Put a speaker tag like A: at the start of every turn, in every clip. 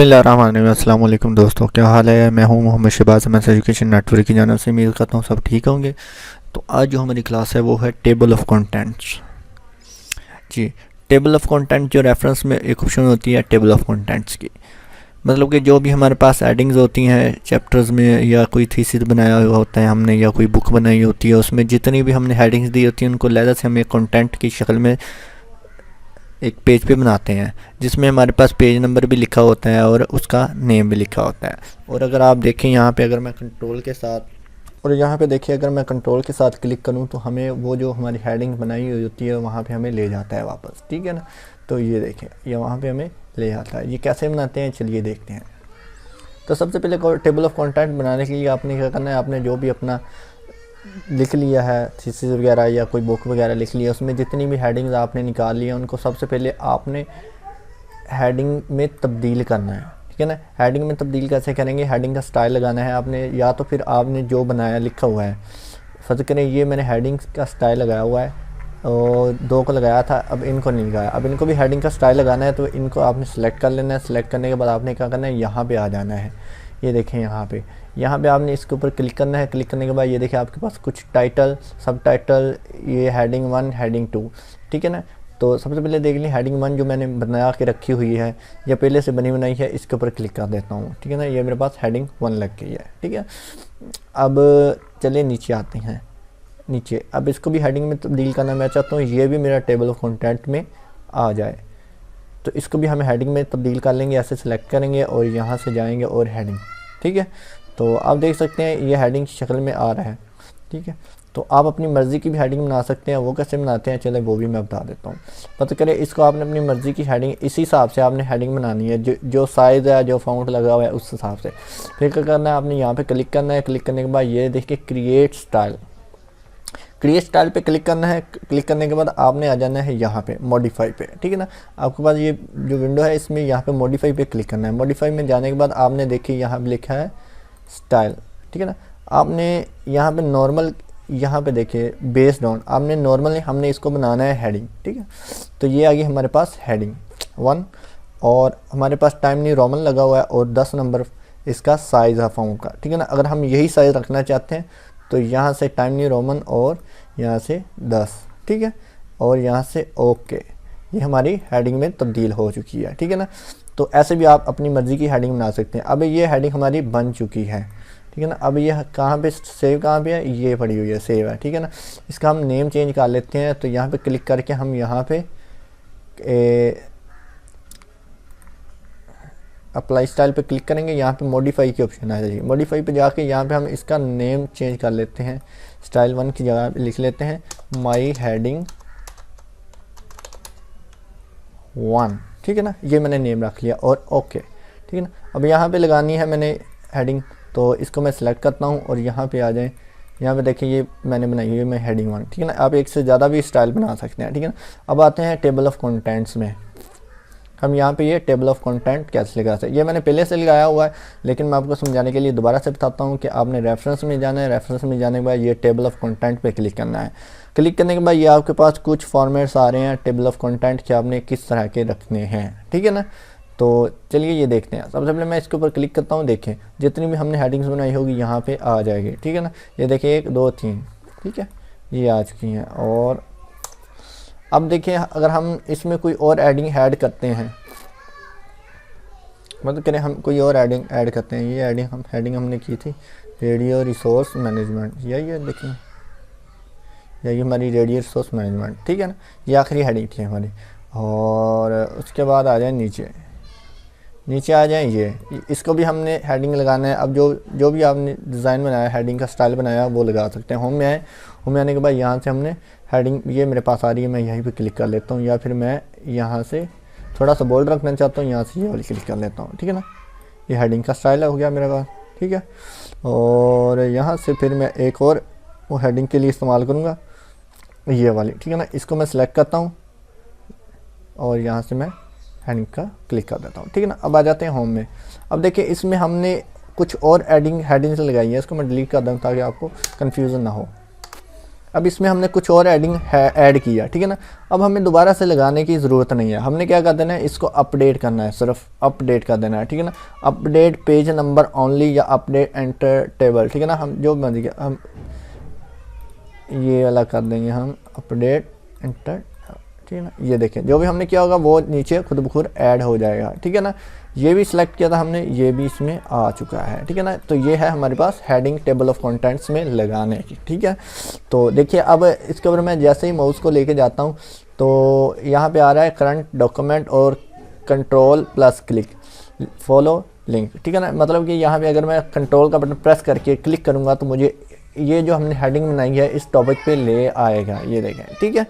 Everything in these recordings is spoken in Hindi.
A: बिस्मिल्लाहिर्रहमानिर्रहीम। अस्सलाम वालेकुम दोस्तों, क्या हाल है। मैं हूं Mohammad Shahbaz maths education network की जानिब से। उम्मीद करता हूं सब ठीक होंगे। तो आज जो हमारी क्लास है वो है टेबल ऑफ कंटेंट्स। जी, टेबल ऑफ कंटेंट जो रेफरेंस में एक ऑप्शन होती है टेबल ऑफ कंटेंट्स की, मतलब कि जो भी हमारे पास हेडिंग्स होती हैं चैप्टर्स में, या कोई थीसिस बनाया हुआ होता है हमने, या कोई बुक बनाई होती है, उसमें जितनी भी हमने हेडिंग्स दी होती हैं उनको लहजा से हम एक कंटेंट की शक्ल में एक पेज पे बनाते हैं, जिसमें हमारे पास पेज नंबर भी लिखा होता है और उसका नेम भी लिखा होता है। और अगर आप देखें यहाँ पे, अगर मैं कंट्रोल के साथ, और यहाँ पे देखिए अगर मैं कंट्रोल के साथ क्लिक करूँ तो हमें वो जो हमारी हेडिंग बनाई हुई होती है वहाँ पे हमें ले जाता है वापस, ठीक है ना। तो ये देखें, ये वहाँ पे हमें ले जाता है। ये कैसे बनाते हैं चलिए देखते हैं। तो सबसे पहले टेबल ऑफ कंटेंट बनाने के लिए आपने क्या करना है, आपने जो भी अपना लिख लिया है थीसिस वगैरह या कोई बुक वगैरह लिख लिया, उसमें जितनी भी हेडिंग्स आपने निकाल लिया उनको सबसे पहले आपने हेडिंग में तब्दील करना है, ठीक है ना। हेडिंग में तब्दील कैसे करेंगे, हेडिंग का स्टाइल लगाना है आपने, या तो फिर आपने जो बनाया लिखा हुआ है, फर्ज करें ये मैंने हेडिंग का स्टाइल लगाया हुआ है और दो को लगाया था, अब इनको नहीं लगाया, अब इनको भी हेडिंग का स्टाइल लगाना है। तो इनको आपने सेलेक्ट कर लेना है। सेलेक्ट करने के बाद आपने क्या करना है, यहाँ पे आ जाना है। ये देखें यहाँ पे आपने इसके ऊपर क्लिक करना है। क्लिक करने के बाद ये देखिए आपके पास कुछ टाइटल, सब टाइटल, ये हेडिंग 1, हेडिंग 2, ठीक है ना। तो सबसे पहले देख लें हेडिंग 1 जो मैंने बना के रखी हुई है या पहले से बनी बनाई है, इसके ऊपर क्लिक कर देता हूँ, ठीक है ना। ये मेरे पास हेडिंग 1 लग गई है, ठीक है। अब चलिए नीचे आते हैं। नीचे अब इसको भी हेडिंग में तब्दील करना मैं चाहता हूँ, ये भी मेरा टेबल ऑफ कंटेंट में आ जाए। तो इसको भी हम हेडिंग में तब्दील कर लेंगे। ऐसे सेलेक्ट करेंगे और यहाँ से जाएंगे और हेडिंग, ठीक है। तो आप देख सकते हैं ये हेडिंग की शक्ल में आ रहा है, ठीक है। तो आप अपनी मर्ज़ी की भी हेडिंग बना सकते हैं। वो कैसे बनाते हैं चले वो भी मैं बता देता हूँ। पता करें इसको आपने अपनी मर्ज़ी की हेडिंग, इसी हिसाब से आपने हेडिंग बनानी है, जो साइज़ है, जो फ़ॉन्ट लगा हुआ है उस हिसाब से। फिर क्या करना है, आपने यहाँ पे क्लिक करना है। क्लिक करने के बाद ये देखिए क्रिएट स्टाइल, क्रिएट स्टाइल पे क्लिक करना है। क्लिक करने के बाद आपने आ जाना है यहाँ पे मॉडिफाई पे, ठीक है ना। आपके पास ये जो विंडो है इसमें यहाँ पे मॉडिफाई पे क्लिक करना है। मॉडिफाई में जाने के बाद आपने देखिए यहाँ पे लिखा है स्टाइल, ठीक है ना। आपने यहाँ पे नॉर्मल, यहाँ पे देखिए बेस्ड ऑन, आपने नॉर्मल हमने इसको बनाना है हेडिंग, ठीक है। तो ये आ गई हमारे पास हेडिंग 1 और हमारे पास टाइम न्यू रोमन लगा हुआ है और 10 नंबर इसका साइज़ है फॉन्ट का, ठीक है ना। अगर हम यही साइज़ रखना चाहते हैं तो यहाँ से टाइम न्यू रोमन और यहाँ से 10, ठीक है, और यहाँ से ओके। ये हमारी हेडिंग में तब्दील हो चुकी है, ठीक है ना। तो ऐसे भी आप अपनी मर्ज़ी की हेडिंग बना सकते हैं। अब ये हेडिंग हमारी बन चुकी है, ठीक है ना। अब ये कहाँ पे सेव, कहाँ पे है, ये पड़ी हुई है सेव है, ठीक है ना। इसका हम नेम चेंज कर लेते हैं। तो यहाँ पे क्लिक करके हम यहाँ पे अप्लाई स्टाइल पे क्लिक करेंगे। यहाँ पे मॉडिफाई की ऑप्शन आ जाएगी। मॉडिफाई पे जाके यहाँ पे हम इसका नेम चेंज कर लेते हैं। स्टाइल 1 की जगह लिख लेते हैं माई हेडिंग 1, ठीक है ना। ये मैंने नेम रख लिया और ओके, ठीक है ना। अब यहाँ पे लगानी है मैंने हेडिंग, तो इसको मैं सिलेक्ट करता हूँ और यहाँ पे आ जाए। यहाँ पे देखिए ये मैंने बनाई हुई है मैं हेडिंग 1, ठीक है ना। आप एक से ज़्यादा भी स्टाइल बना सकते हैं, ठीक है ना। अब आते हैं टेबल ऑफ कंटेंट्स में। हम यहाँ पे ये टेबल ऑफ कंटेंट कैसे लगा सकते हैं, ये मैंने पहले से लगाया हुआ है, लेकिन मैं आपको समझाने के लिए दोबारा से बताता हूँ कि आपने रेफरेंस में जाना है। रेफरेंस में जाने के बाद ये टेबल ऑफ कंटेंट पे क्लिक करना है। क्लिक करने के बाद ये आपके पास कुछ फॉर्मेट्स आ रहे हैं टेबल ऑफ कंटेंट के, आपने किस तरह के रखने हैं, ठीक है ना। तो चलिए ये देखते हैं। सबसे पहले मैं इसके ऊपर क्लिक करता हूँ। देखें जितनी भी हमने हेडिंग्स बनाई होगी यहाँ पे आ जाएगी, ठीक है ना। ये देखिए 1 2 3, ठीक है, ये आ चुकी हैं। और अब देखिए अगर हम इसमें कोई और एडिंग ऐड करते हैं, मतलब करें हम कोई और एडिंग ऐड करते हैं। ये हेडिंग हमने की थी रेडियो रिसोर्स मैनेजमेंट, ये देखिए ये हमारी रेडियो रिसोर्स मैनेजमेंट, ठीक है ना। ये आखिरी हेडिंग थी हमारी। और उसके बाद आ जाए नीचे आ जाए ये, इसको भी हमने हेडिंग लगाना है। अब जो भी आपने डिज़ाइन बनाया, हेडिंग का स्टाइल बनाया, वो लगा सकते हैं। होम में आए, होम में आने के बाद यहाँ से हमने हेडिंग, ये मेरे पास आ रही है, मैं यहीं पे क्लिक कर लेता हूँ, या फिर मैं यहाँ से थोड़ा सा बोल्ड रखना चाहता हूँ, यहाँ से ये वाली क्लिक कर लेता हूँ, ठीक है ना। ये हेडिंग का स्टाइल हो गया मेरे पास, ठीक है। और यहाँ से फिर मैं एक और वो हेडिंग के लिए इस्तेमाल करूँगा, ये वाली, ठीक है ना। इसको मैं सेलेक्ट करता हूँ और यहाँ से मैं हेडिंग का क्लिक कर देता हूँ, ठीक है ना। अब आ जाते हैं होम में। अब देखिए इसमें हमने कुछ और हेडिंग्स लगाई है, इसको मैं डिलीट कर दूँ ताकि आपको कन्फ्यूज़न ना हो। अब इसमें हमने कुछ और एडिंग ऐड किया, ठीक है ना। अब हमें दोबारा से लगाने की ज़रूरत नहीं है, हमने क्या कर देना है, इसको अपडेट करना है, सिर्फ अपडेट कर देना है, ठीक है ना। अपडेट पेज नंबर ओनली या अपडेट एंटर टेबल, ठीक है ना। हम जो बन गया हम ये वाला कर देंगे, हम अपडेट एंटर, ठीक है ना। ये देखें जो भी हमने किया होगा वो नीचे खुद ब खुद ऐड हो जाएगा, ठीक है ना। ये भी सिलेक्ट किया था हमने, ये भी इसमें आ चुका है, ठीक है ना। तो ये है हमारे पास हेडिंग टेबल ऑफ कंटेंट्स में लगाने की, ठीक है। तो देखिए अब इसके ऊपर मैं जैसे ही माउस को लेके जाता हूँ तो यहाँ पे आ रहा है करंट डॉक्यूमेंट और control plus click follow link, ठीक है ना। मतलब कि यहाँ पे अगर मैं कंट्रोल का बटन प्रेस करके क्लिक करूँगा तो मुझे ये जो हमने हेडिंग बनाई है इस टॉपिक पे ले आएगा, ये देखें, ठीक है।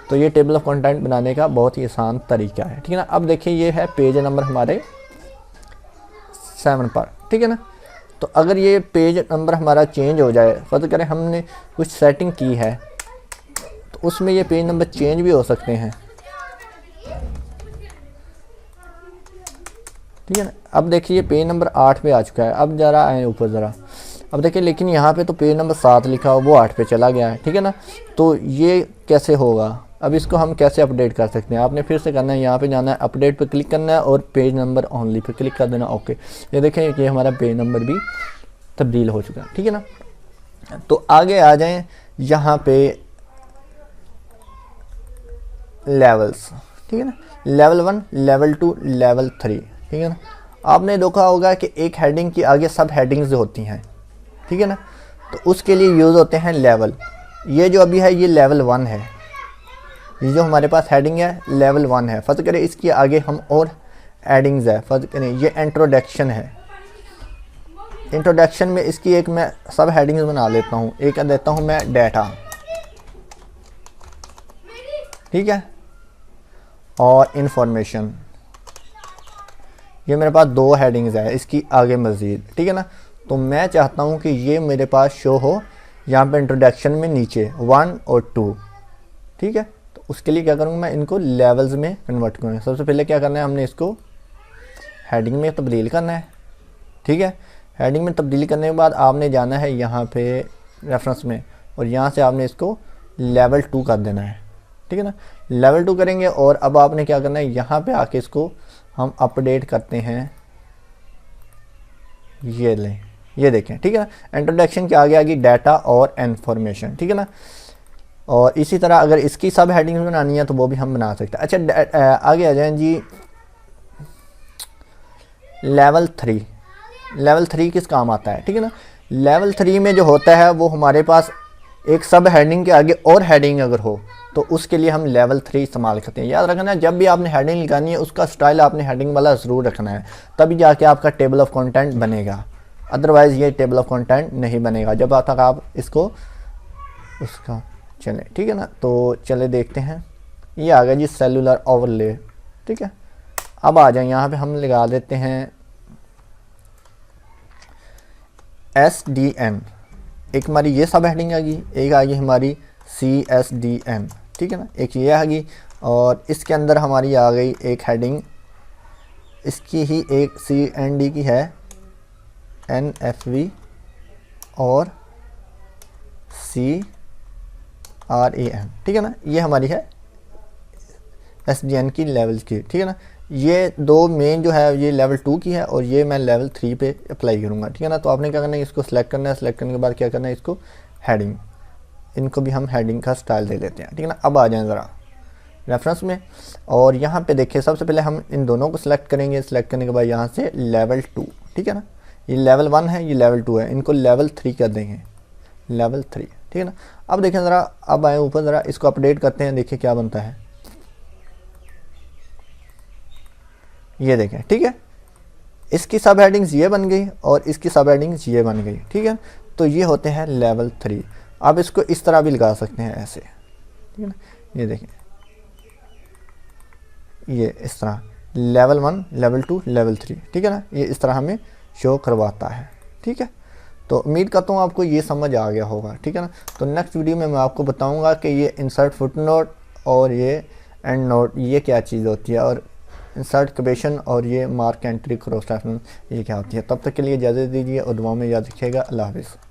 A: तो ये टेबल ऑफ कंटेंट बनाने का बहुत ही आसान तरीका है, ठीक है ना। अब देखिए ये है पेज नंबर हमारे 7 पर, ठीक है ना। तो अगर ये पेज नंबर हमारा चेंज हो जाए, फर्ज करें हमने कुछ सेटिंग की है तो उसमें ये पेज नंबर चेंज भी हो सकते हैं, ठीक है ना। अब देखिए पेज नंबर 8 पे आ चुका है। अब ज़रा आए ऊपर ज़रा, अब देखिए लेकिन यहाँ पे तो पेज नंबर 7 लिखा हो, वो 8 पे चला गया है, ठीक है ना। तो ये कैसे होगा, अब इसको हम कैसे अपडेट कर सकते हैं। आपने फिर से करना है, यहाँ पे जाना है, अपडेट पे क्लिक करना है और page number only pay click कर देना, ओके। ये देखें ये हमारा पेज नंबर भी तब्दील हो चुका है, ठीक है ना। तो आगे आ जाएं यहाँ पे लेवल्स, ठीक है ना। लेवल 1, लेवल 2, लेवल 3, ठीक है ना। आपने देखा होगा कि एक हेडिंग की आगे सब हेडिंग्स होती हैं, ठीक है ना। तो उसके लिए यूज़ होते हैं लेवल। ये जो अभी है ये लेवल 1 है, ये जो हमारे पास हेडिंग है लेवल 1 है। फर्ज करें इसके आगे हम और एडिंग्स है, फर्ज करें ये इंट्रोडक्शन है। इंट्रोडक्शन में इसकी एक मैं सब हेडिंग्स बना लेता हूँ, एक देता हूँ मैं डाटा, ठीक है, और इंफॉर्मेशन। ये मेरे पास 2 हेडिंग्स है इसकी आगे मज़ीद, ठीक है ना। तो मैं चाहता हूँ कि ये मेरे पास शो हो यहाँ पे इंट्रोडक्शन में नीचे 1 और 2, ठीक है। तो उसके लिए क्या करूँगा, मैं इनको लेवल्स में कन्वर्ट करूँगा। सबसे पहले क्या करना है, हमने इसको हेडिंग में तब्दील करना है, ठीक है। हेडिंग में तब्दील करने के बाद आपने जाना है यहाँ पे रेफरेंस में और यहाँ से आपने इसको लेवल 2 कर देना है, ठीक है ना। लेवल 2 करेंगे और अब आपने क्या करना है, यहाँ पे आके इसको हम अपडेट करते हैं, ये लें, ये देखें, ठीक है ना। इंट्रोडक्शन के आगे आगे डाटा और इन्फॉर्मेशन, ठीक है ना। और इसी तरह अगर इसकी सब हेडिंग्स बनानी है तो वो भी हम बना सकते हैं। अच्छा आगे आ जाएं जी, लेवल 3। लेवल 3 किस काम आता है, ठीक है ना। लेवल 3 में जो होता है वो हमारे पास एक सब हेडिंग के आगे और हेडिंग अगर हो तो उसके लिए हम लेवल 3 इस्तेमाल करते हैं। याद रखना है जब भी आपने हेडिंग लगानी है उसका स्टाइल आपने हेडिंग वाला ज़रूर रखना है, तभी जाके आपका टेबल ऑफ कंटेंट बनेगा, अदरवाइज़ ये टेबल ऑफ कंटेंट नहीं बनेगा जब तक आप इसको उसका चले, ठीक है ना। तो चले देखते हैं, ये आ गया जी सेलुलर ओवरले, ठीक है। अब आ जाए यहाँ पे हम लगा देते हैं SDN। एक हमारी ये सब हेडिंग आ गई, एक आ गई हमारी CSDN, ठीक है ना, एक ये आ गई और इसके अंदर हमारी आ गई एक हेडिंग, इसकी ही एक CND की है NFV और CRAN, ठीक है ना। ये हमारी है SDN की लेवल की, ठीक है ना। ये 2 मेन जो है ये लेवल 2 की है और ये मैं लेवल 3 पे अप्लाई करूँगा, ठीक है ना। तो आपने क्या करना है, इसको सिलेक्ट करना है, सिलेक्ट करने के बाद क्या करना है, इसको हेडिंग, इनको भी हम हेडिंग का स्टाइल दे लेते हैं, ठीक है ना। अब आ जाएं ज़रा रेफरेंस में और यहाँ पे देखिए सबसे पहले हम इन दोनों को सिलेक्ट करेंगे, सिलेक्ट करने के बाद यहाँ से लेवल 2, ठीक है ना। ये लेवल 1 है, ये लेवल 2 है, इनको लेवल 3 कर देंगे, लेवल 3, ठीक है ना। अब देखें ज़रा, अब आए ऊपर ज़रा, इसको अपडेट करते हैं, देखिए क्या बनता है, ये देखें, ठीक है। इसकी सब हेडिंग्स ये बन गई और इसकी सब हेडिंग्स ये बन गई, ठीक है। तो ये होते हैं लेवल 3। आप इसको इस तरह भी लगा सकते हैं ऐसे, ठीक है ना। ये देखें, ये इस तरह लेवल 1, लेवल 2, लेवल 3, ठीक है ना। ये इस तरह हमें शो करवाता है, ठीक है। तो उम्मीद करता हूँ आपको ये समझ आ गया होगा, ठीक है ना। तो नेक्स्ट वीडियो में मैं आपको बताऊँगा कि ये इंसर्ट फुटनोट और ये एंड नोट ये क्या चीज़ होती है, और इंसर्ट क्वेश्चन और ये मार्क एंट्री क्रॉस रेफरेंस ये क्या होती है। तब तक के लिए इजाज़त दीजिए और दुआ में याद रखिएगा। अल्लाह हाफ़िज़।